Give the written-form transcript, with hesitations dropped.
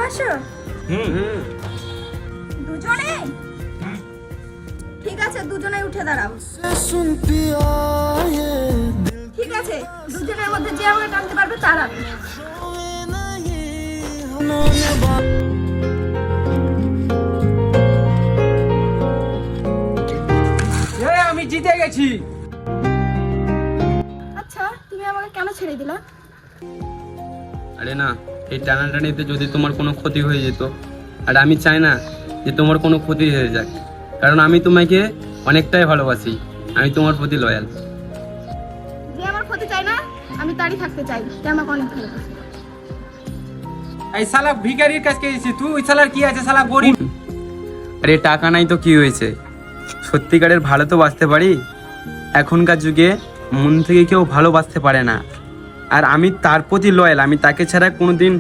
আসো। দুজনে? ঠিক আছে, দুজনে উঠে দাঁড়াও। ঠিক আছে, দুজনের মধ্যে যে আমাকে টানতে পারবে তার আগে। আমি জিতে গেছি। আচ্ছা, তুমি আমাকে কেন ছেড়ে দিলা? আরে না, এই টানাটানিতে যদি তোমার কোনো ক্ষতি হয়ে যেত, আর আমি চাই না যে তোমার কোনো ক্ষতি হয়ে যাক, কারণ আমি তোমাকে অনেকটাই ভালোবাসি, আমি তোমার প্রতি লয়াল। যে আমার ক্ষতি চাই না, আমি তারই থাকতে চাই, যে আমাকে অনেক ভালোবাসে। এই শালা ভিখারির কাছে গেছিস তুই, ওই শালার কি আছে, শালা গরিব। আরে টাকা নাই তো কি হয়েছে, সত্যিকারের ভালো তো বাঁচতে পারি। এখনকার যুগে মন থেকে কেউ ভালোবাসতে পারে না, আর আমি তার প্রতি লয়াল, আমি তাকে ছাড়া কোনোদিন